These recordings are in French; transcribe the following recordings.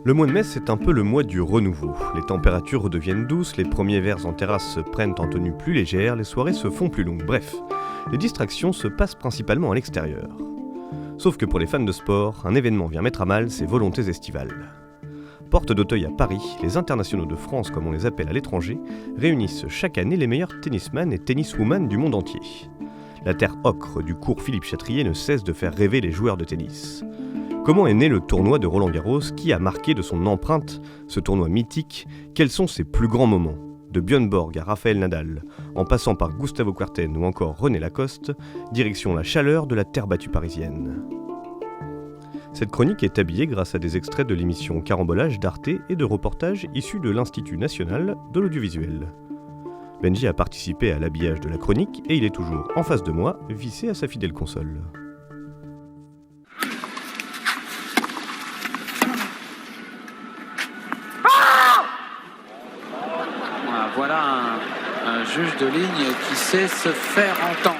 Le mois de mai, c'est un peu le mois du renouveau. Les températures redeviennent douces, les premiers verres en terrasse se prennent en tenue plus légère, les soirées se font plus longues. Bref, les distractions se passent principalement à l'extérieur. Sauf que pour les fans de sport, un événement vient mettre à mal ces volontés estivales. Porte d'Auteuil à Paris, les internationaux de France, comme on les appelle à l'étranger, réunissent chaque année les meilleurs tennisman et tenniswoman du monde entier. La terre ocre du cours Philippe Chatrier ne cesse de faire rêver les joueurs de tennis. Comment est né le tournoi de Roland-Garros? Qui a marqué de son empreinte ce tournoi mythique? Quels sont ses plus grands moments? De Björn Borg à Rafael Nadal, en passant par Gustavo Kuerten ou encore René Lacoste, direction la chaleur de la terre battue parisienne. Cette chronique est habillée grâce à des extraits de l'émission Carambolage d'Arte et de reportages issus de l'Institut national de l'audiovisuel. Benji a participé à l'habillage de la chronique et il est toujours en face de moi, vissé à sa fidèle console. Voilà un juge de ligne qui sait se faire entendre.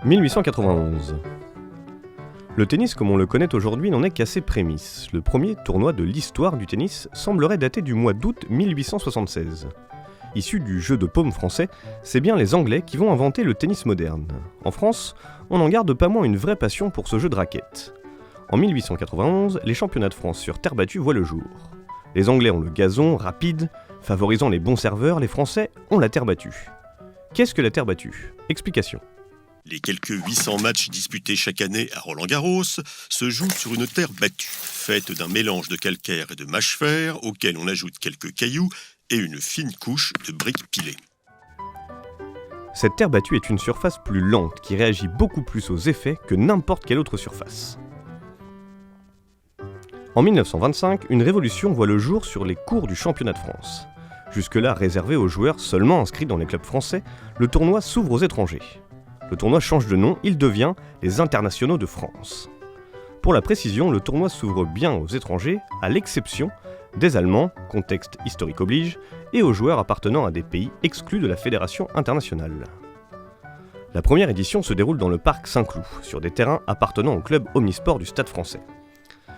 1891. Le tennis comme on le connaît aujourd'hui n'en est qu'à ses prémices. Le premier tournoi de l'histoire du tennis semblerait dater du mois d'août 1876. Issu du jeu de paume français, c'est bien les Anglais qui vont inventer le tennis moderne. En France, on n'en garde pas moins une vraie passion pour ce jeu de raquettes. En 1891, les championnats de France sur terre battue voient le jour. Les Anglais ont le gazon, rapide, favorisant les bons serveurs, les Français ont la terre battue. Qu'est-ce que la terre battue? Explication. Les quelques 800 matchs disputés chaque année à Roland-Garros se jouent sur une terre battue, faite d'un mélange de calcaire et de mâche-fer, auquel on ajoute quelques cailloux et une fine couche de briques pilées. Cette terre battue est une surface plus lente qui réagit beaucoup plus aux effets que n'importe quelle autre surface. En 1925, une révolution voit le jour sur les cours du championnat de France. Jusque-là réservé aux joueurs seulement inscrits dans les clubs français, le tournoi s'ouvre aux étrangers. Le tournoi change de nom, il devient les Internationaux de France. Pour la précision, le tournoi s'ouvre bien aux étrangers, à l'exception des Allemands, contexte historique oblige, et aux joueurs appartenant à des pays exclus de la Fédération internationale. La première édition se déroule dans le parc Saint-Cloud, sur des terrains appartenant au club omnisport du Stade français.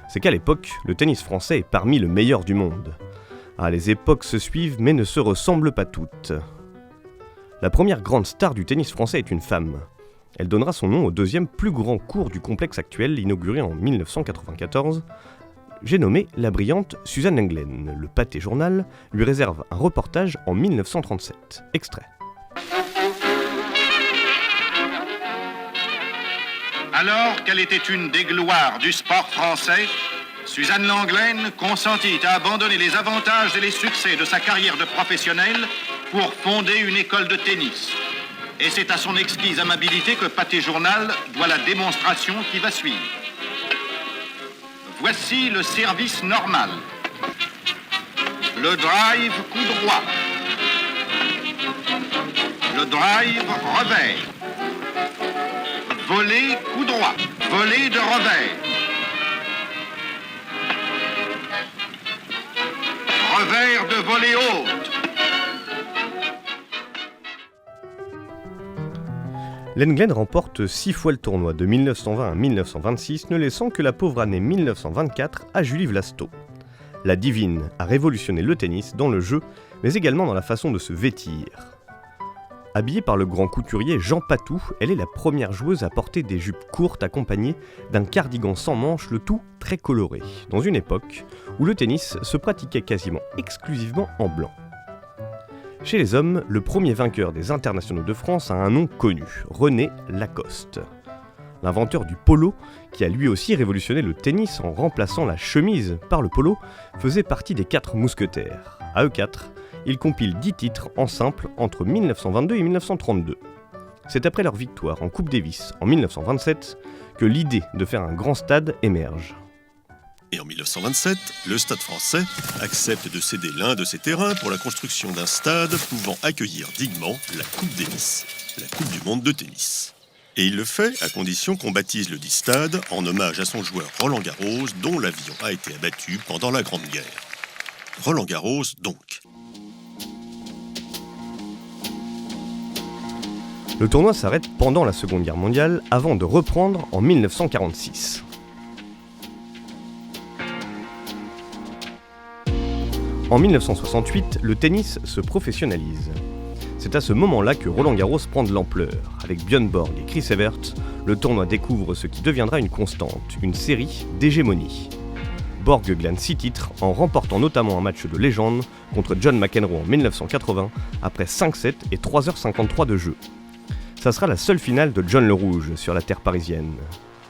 C'est qu'à l'époque, le tennis français est parmi le meilleur du monde. Ah, les époques se suivent mais ne se ressemblent pas toutes. La première grande star du tennis français est une femme. Elle donnera son nom au deuxième plus grand cours du complexe actuel, inauguré en 1994. J'ai nommé la brillante Suzanne Lenglen. Le Pâté Journal lui réserve un reportage en 1937. Extrait. Alors qu'elle était une des gloires du sport français, Suzanne Lenglen consentit à abandonner les avantages et les succès de sa carrière de professionnelle pour fonder une école de tennis. Et c'est à son exquise amabilité que Pâté Journal doit la démonstration qui va suivre. Voici le service normal. Le drive coup droit. Le drive revers. Volée coup droit. Volée de revers. Revers de volée haute. Lenglen remporte 6 fois le tournoi de 1920 à 1926, ne laissant que la pauvre année 1924 à Julie Vlasto. La divine a révolutionné le tennis dans le jeu, mais également dans la façon de se vêtir. Habillée par le grand couturier Jean Patou, elle est la première joueuse à porter des jupes courtes accompagnées d'un cardigan sans manches, le tout très coloré, dans une époque où le tennis se pratiquait quasiment exclusivement en blanc. Chez les hommes, le premier vainqueur des internationaux de France a un nom connu, René Lacoste. L'inventeur du polo, qui a lui aussi révolutionné le tennis en remplaçant la chemise par le polo, faisait partie des 4 mousquetaires. À eux 4, il compile 10 titres en simple entre 1922 et 1932. C'est après leur victoire en Coupe Davis en 1927 que l'idée de faire un grand stade émerge. Et en 1927, le Stade français accepte de céder l'un de ses terrains pour la construction d'un stade pouvant accueillir dignement la Coupe Davis, la Coupe du monde de tennis. Et il le fait à condition qu'on baptise le dit stade en hommage à son joueur Roland Garros, dont l'avion a été abattu pendant la Grande Guerre. Roland Garros donc. Le tournoi s'arrête pendant la Seconde Guerre mondiale avant de reprendre en 1946. En 1968, le tennis se professionnalise. C'est à ce moment-là que Roland-Garros prend de l'ampleur. Avec Björn Borg et Chris Evert, le tournoi découvre ce qui deviendra une constante, une série d'hégémonie. Borg glane 6 titres en remportant notamment un match de légende contre John McEnroe en 1980 après 5-7 et 3h53 de jeu. Ça sera la seule finale de John le Rouge sur la terre parisienne.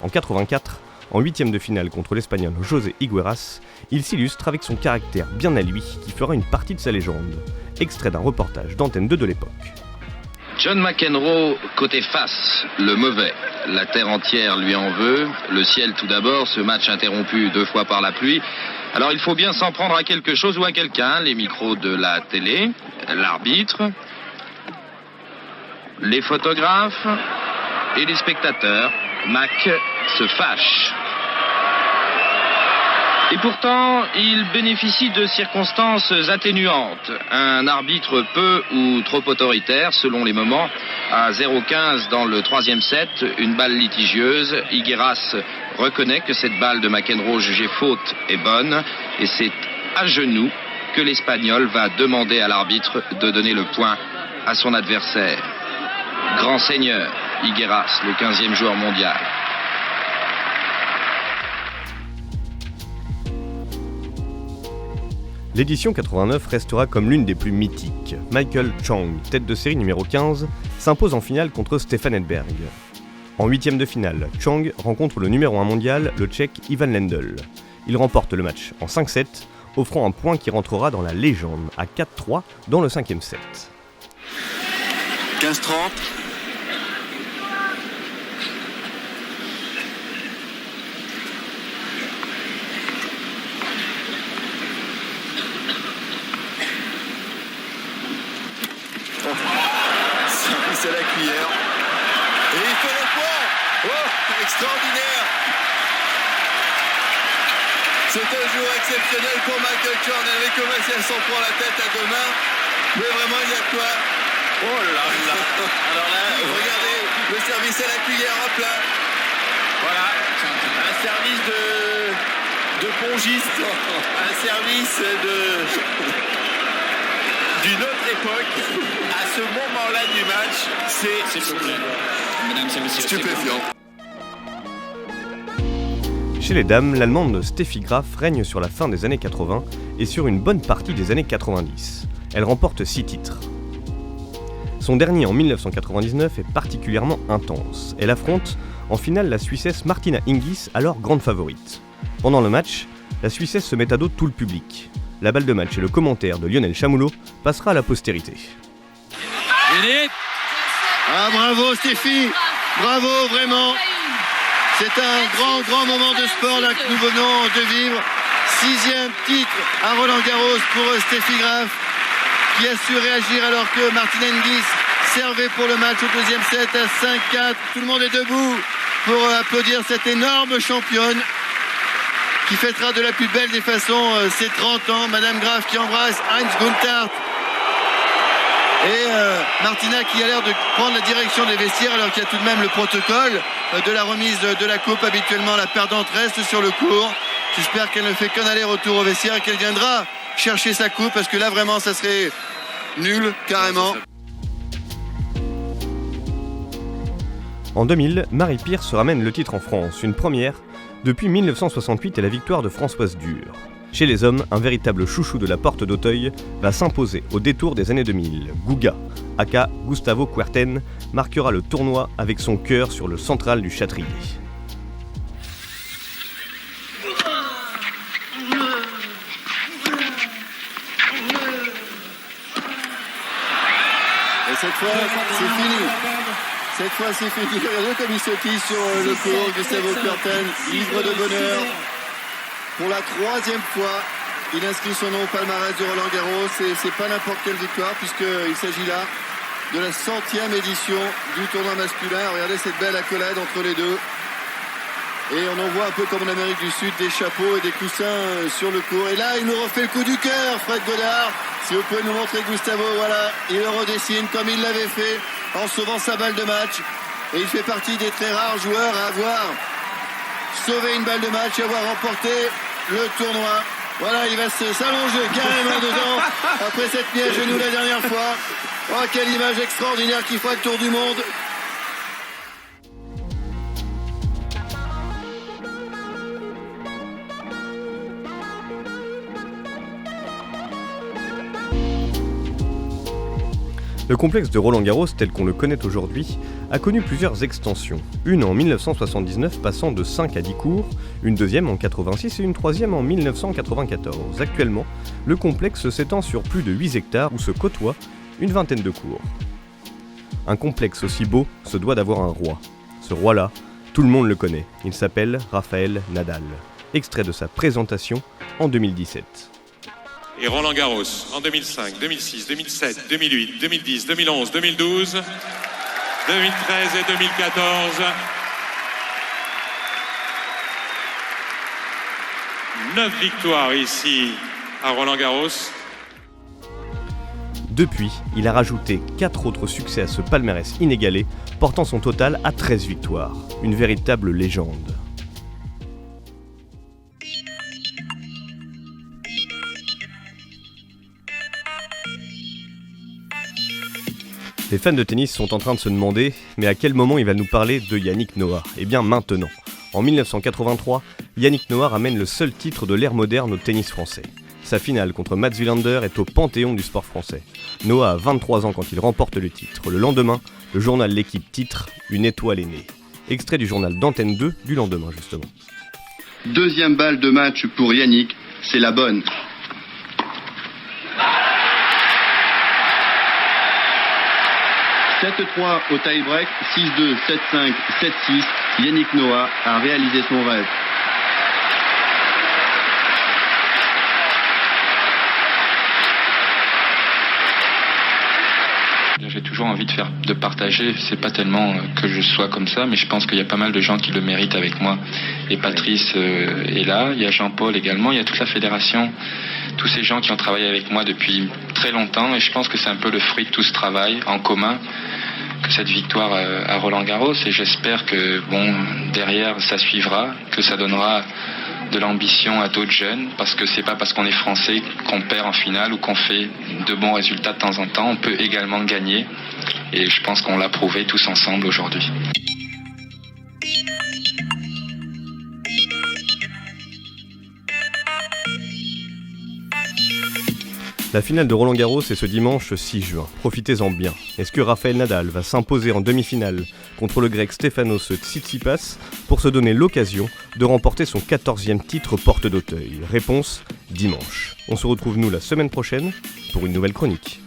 En 84, en 8e de finale contre l'Espagnol José Higueras, il s'illustre avec son caractère bien à lui qui fera une partie de sa légende. Extrait d'un reportage d'Antenne 2 de l'époque. John McEnroe, côté face, le mauvais. La terre entière lui en veut. Le ciel tout d'abord, ce match interrompu 2 fois par la pluie. Alors il faut bien s'en prendre à quelque chose ou à quelqu'un. Les micros de la télé, l'arbitre, les photographes et les spectateurs. Mac se fâche. Et pourtant, il bénéficie de circonstances atténuantes. Un arbitre peu ou trop autoritaire, selon les moments. À 0-15 dans le 3e set, une balle litigieuse. Higueras reconnaît que cette balle de McEnroe jugée faute est bonne. Et c'est à genoux que l'Espagnol va demander à l'arbitre de donner le point à son adversaire. Grand seigneur, Higueras, le 15e joueur mondial. L'édition 89 restera comme l'une des plus mythiques. Michael Chang, tête de série numéro 15, s'impose en finale contre Stefan Edberg. En 8e de finale, Chang rencontre le numéro 1 mondial, le Tchèque Ivan Lendl. Il remporte le match en 5-7, offrant un point qui rentrera dans la légende à 4-3 dans le 5e set. 15-30. Service à la cuillère. Et il fait le point. Oh, extraordinaire. C'est un jour exceptionnel pour Michael Chang. Elle avait commencé à s'en prendre la tête à 2 mains. Mais vraiment, il y a quoi. Oh là là. Alors là, regardez, le service à la cuillère en plat. Voilà, un service de pongiste. Un service d'une autre époque. À ce moment-là du match, c'est stupéfiant. Chez les dames, l'Allemande Steffi Graf règne sur la fin des années 80 et sur une bonne partie des années 90. Elle remporte 6 titres. Son dernier en 1999 est particulièrement intense. Elle affronte en finale la Suissesse Martina Hingis, alors grande favorite. Pendant le match, la Suissesse se met à dos tout le public. La balle de match et le commentaire de Lionel Chamoulot passera à la postérité. Ah, bravo Steffi, bravo vraiment. C'est un grand moment de sport là que nous venons de vivre. 6e titre à Roland-Garros pour Steffi Graf, qui a su réagir alors que Martina Hingis servait pour le match au 2e set à 5-4. Tout le monde est debout pour applaudir cette énorme championne qui fêtera de la plus belle des façons ses 30 ans. Madame Graf qui embrasse Heinz Gunthardt. Et Martina qui a l'air de prendre la direction des vestiaires alors qu'il y a tout de même le protocole de la remise de la coupe. Habituellement, la perdante reste sur le court. J'espère qu'elle ne fait qu'un aller-retour au vestiaire et qu'elle viendra chercher sa coupe parce que là, vraiment, ça serait nul, carrément. En 2000, Marie Pierre se ramène le titre en France, une première depuis 1968 et la victoire de Françoise Dürr. Chez les hommes, un véritable chouchou de la porte d'Auteuil va s'imposer au détour des années 2000. Guga, aka Gustavo Kuerten, marquera le tournoi avec son cœur sur le central du Châtrier. Et cette fois, c'est fini. Cette fois, c'est fini. Regardez comme il sautille sur le court. Gustavo Kuerten, ivre de bonheur. Pour la 3e fois, il inscrit son nom au palmarès de Roland-Garros. Et c'est pas n'importe quelle victoire, puisqu'il s'agit là de la 100e édition du tournoi masculin. Regardez cette belle accolade entre les deux. Et on en voit un peu comme en Amérique du Sud, des chapeaux et des coussins sur le court. Et là, il nous refait le coup du cœur, Fred Godard. Si vous pouvez nous montrer Gustavo, voilà, il le redessine comme il l'avait fait en sauvant sa balle de match. Et il fait partie des très rares joueurs à avoir sauvé une balle de match et avoir remporté le tournoi. Voilà, il va s'allonger carrément dedans après cette mise à genoux la dernière fois. Oh, quelle image extraordinaire qui fera le tour du monde. Le complexe de Roland-Garros, tel qu'on le connaît aujourd'hui, a connu plusieurs extensions. Une en 1979 passant de 5 à 10 cours, une deuxième en 86 et une troisième en 1994. Actuellement, le complexe s'étend sur plus de 8 hectares où se côtoient une vingtaine de cours. Un complexe aussi beau se doit d'avoir un roi. Ce roi-là, tout le monde le connaît. Il s'appelle Rafael Nadal. Extrait de sa présentation en 2017. Et Roland Garros en 2005, 2006, 2007, 2008, 2010, 2011, 2012, 2013 et 2014. 9 victoires ici à Roland Garros. Depuis, il a rajouté 4 autres succès à ce palmarès inégalé, portant son total à 13 victoires. Une véritable légende. Les fans de tennis sont en train de se demander, mais à quel moment il va nous parler de Yannick Noah ? Eh bien maintenant. En 1983, Yannick Noah ramène le seul titre de l'ère moderne au tennis français. Sa finale contre Mats Wilander est au panthéon du sport français. Noah a 23 ans quand il remporte le titre. Le lendemain, le journal L'Équipe titre « Une étoile est née ». Extrait du journal d'Antenne 2 du lendemain justement. Deuxième balle de match pour Yannick, c'est la bonne. 7-3 au tie-break, 6-2, 7-5, 7-6. Yannick Noah a réalisé son rêve. J'ai toujours envie de partager, c'est pas tellement que je sois comme ça, mais je pense qu'il y a pas mal de gens qui le méritent avec moi. Et Patrice est là, il y a Jean-Paul également, il y a toute la fédération, tous ces gens qui ont travaillé avec moi depuis très longtemps, et je pense que c'est un peu le fruit de tout ce travail en commun, que cette victoire à Roland-Garros, et j'espère que derrière ça suivra, que ça donnera de l'ambition à d'autres jeunes, parce que c'est pas parce qu'on est français qu'on perd en finale ou qu'on fait de bons résultats de temps en temps, on peut également gagner, et je pense qu'on l'a prouvé tous ensemble aujourd'hui. La finale de Roland-Garros est ce dimanche 6 juin. Profitez-en bien. Est-ce que Rafael Nadal va s'imposer en demi-finale contre le grec Stefanos Tsitsipas pour se donner l'occasion de remporter son 14e titre porte d'Auteuil ? Réponse, dimanche. On se retrouve nous la semaine prochaine pour une nouvelle chronique.